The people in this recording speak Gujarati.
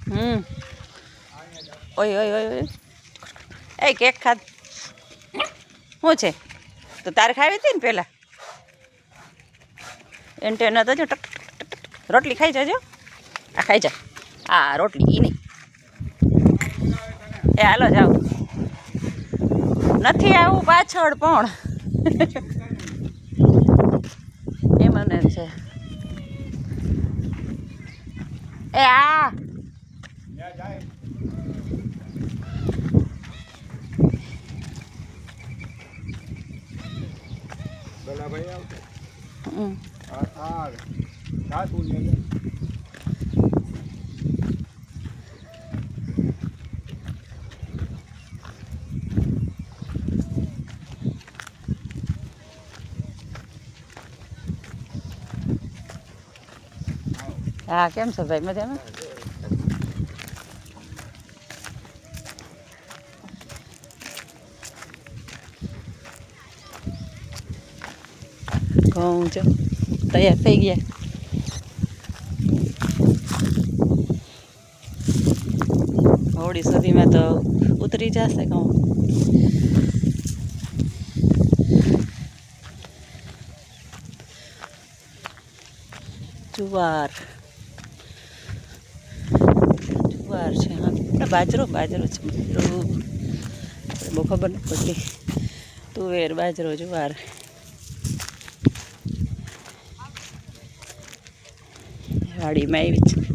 ઓય ઓય ઓય ઓય એ કેક ખાધ શું છે તો તારે ખાવી હતી ને પહેલાં એન્ટે ન તો જો ટક રોટલી ખાઈ જાજો આ ખાઈ જા આ રોટલી ઈ નહીં એ હાલો જાઓ નથી આવું પાછળ પણ એ મને છે એ આ હા કેમ છો ભાઈ મજામાં ઘઉં જો તૈયાર થઈ ગયા હોળી સુધીમાં તો ઉતરી જશે ઘઉં જુવાર છે હા બાજરો છે બાજરો આપણે બહુ ખબર નથી પડતી તુવેર બાજરો જુવાર વાડીમાં આવી છે